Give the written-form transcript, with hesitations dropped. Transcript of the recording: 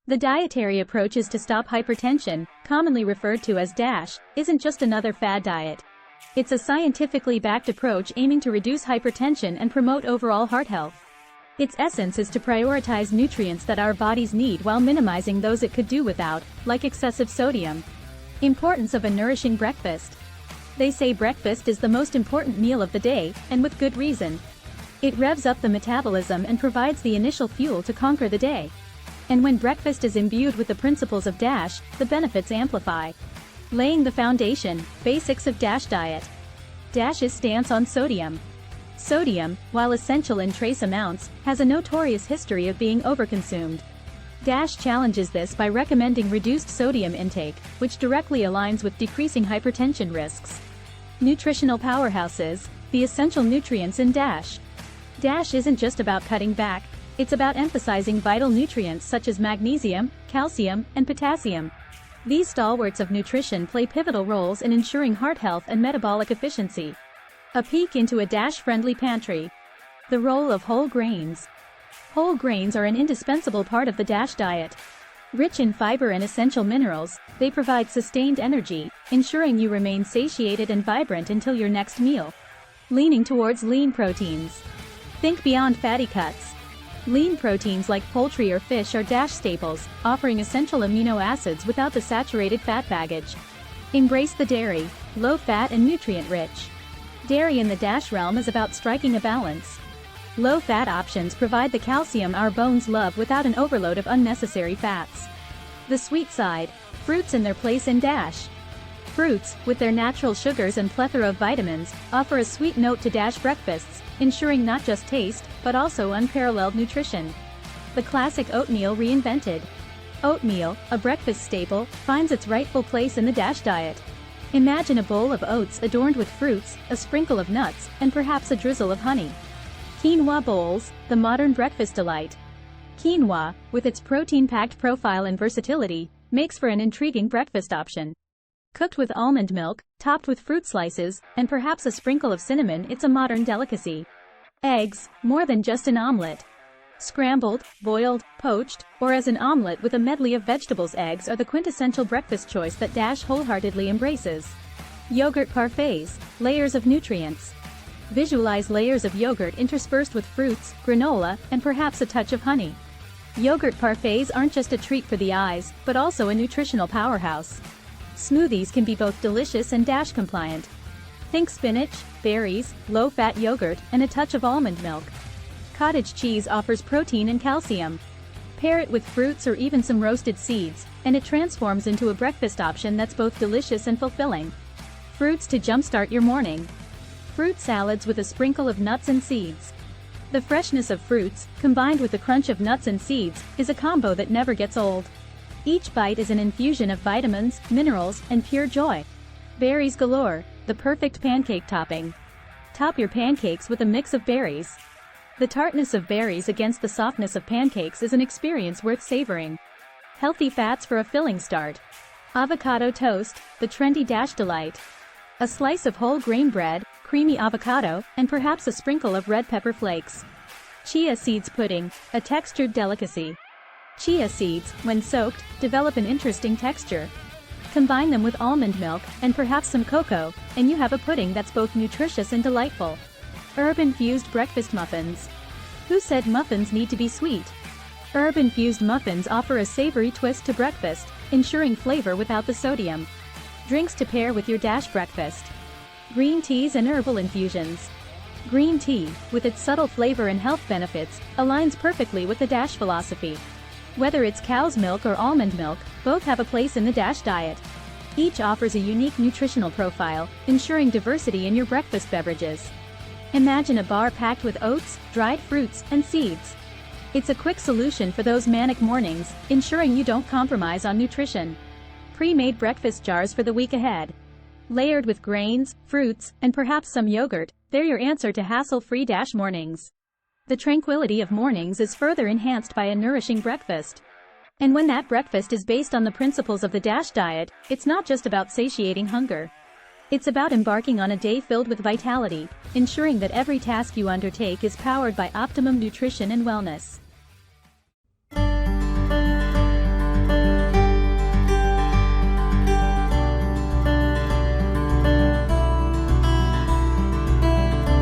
The Dietary Approaches to Stop Hypertension, commonly referred to as DASH, isn't just another fad diet. It's a scientifically backed approach aiming to reduce hypertension and promote overall heart health. Its essence is to prioritize nutrients that our bodies need while minimizing those it could do without, like excessive sodium. Importance of a nourishing breakfast. They say breakfast is the most important meal of the day, and with good reason. It revs up the metabolism and provides the initial fuel to conquer the day. And when breakfast is imbued with the principles of DASH, the benefits amplify. Laying the foundation, basics of DASH diet. DASH's stance on sodium. Sodium, while essential in trace amounts, has a notorious history of being overconsumed. DASH challenges this by recommending reduced sodium intake, which directly aligns with decreasing hypertension risks. Nutritional powerhouses, the essential nutrients in DASH. DASH isn't just about cutting back, it's about emphasizing vital nutrients such as magnesium, calcium, and potassium. These stalwarts of nutrition play pivotal roles in ensuring heart health and metabolic efficiency. A peek into a DASH-friendly pantry. The role of whole grains. Whole grains are an indispensable part of the DASH diet. Rich in fiber and essential minerals, they provide sustained energy, ensuring you remain satiated and vibrant until your next meal. Leaning towards lean proteins. Think beyond fatty cuts. Lean proteins like poultry or fish are DASH staples, offering essential amino acids without the saturated fat baggage. Embrace the dairy, low-fat and nutrient-rich. Dairy in the DASH realm is about striking a balance. Low-fat options provide the calcium our bones love without an overload of unnecessary fats. The sweet side, fruits in their place in DASH. Fruits, with their natural sugars and plethora of vitamins, offer a sweet note to DASH breakfasts, ensuring not just taste, but also unparalleled nutrition. The classic oatmeal reinvented. Oatmeal, a breakfast staple, finds its rightful place in the DASH diet. Imagine a bowl of oats adorned with fruits, a sprinkle of nuts, and perhaps a drizzle of honey. Quinoa bowls, the modern breakfast delight. Quinoa, with its protein-packed profile and versatility, makes for an intriguing breakfast option. Cooked with almond milk, topped with fruit slices, and perhaps a sprinkle of cinnamon, it's a modern delicacy. Eggs, more than just an omelet. Scrambled, boiled, poached, or as an omelet with a medley of vegetables, eggs are the quintessential breakfast choice that DASH wholeheartedly embraces. Yogurt parfaits, layers of nutrients. Visualize layers of yogurt interspersed with fruits, granola, and perhaps a touch of honey. Yogurt parfaits aren't just a treat for the eyes, but also a nutritional powerhouse. Smoothies can be both delicious and DASH compliant. Think spinach, berries, low-fat yogurt, and a touch of almond milk. Cottage cheese offers protein and calcium. Pair it with fruits or even some roasted seeds, and it transforms into a breakfast option that's both delicious and fulfilling. Fruits to jumpstart your morning. Fruit salads with a sprinkle of nuts and seeds. The freshness of fruits, combined with the crunch of nuts and seeds, is a combo that never gets old. Each bite is an infusion of vitamins, minerals, and pure joy. Berries galore, the perfect pancake topping. Top your pancakes with a mix of berries. The tartness of berries against the softness of pancakes is an experience worth savoring. Healthy fats for a filling start. Avocado toast, the trendy DASH delight. A slice of whole grain bread, creamy avocado, and perhaps a sprinkle of red pepper flakes. Chia seeds pudding, a textured delicacy. Chia seeds, when soaked, develop an interesting texture. Combine them with almond milk, and perhaps some cocoa, and you have a pudding that's both nutritious and delightful. Herb-infused breakfast muffins. Who said muffins need to be sweet? Herb-infused muffins offer a savory twist to breakfast, ensuring flavor without the sodium. Drinks to pair with your DASH breakfast. Green teas and herbal infusions. Green tea, with its subtle flavor and health benefits, aligns perfectly with the DASH philosophy. Whether it's cow's milk or almond milk, both have a place in the DASH diet. Each offers a unique nutritional profile, ensuring diversity in your breakfast beverages. Imagine a bar packed with oats, dried fruits, and seeds. It's a quick solution for those manic mornings, ensuring you don't compromise on nutrition. Pre-made breakfast jars for the week ahead. Layered with grains, fruits, and perhaps some yogurt, they're your answer to hassle-free DASH mornings. The tranquility of mornings is further enhanced by a nourishing breakfast. And when that breakfast is based on the principles of the DASH diet, it's not just about satiating hunger. It's about embarking on a day filled with vitality, ensuring that every task you undertake is powered by optimum nutrition and wellness.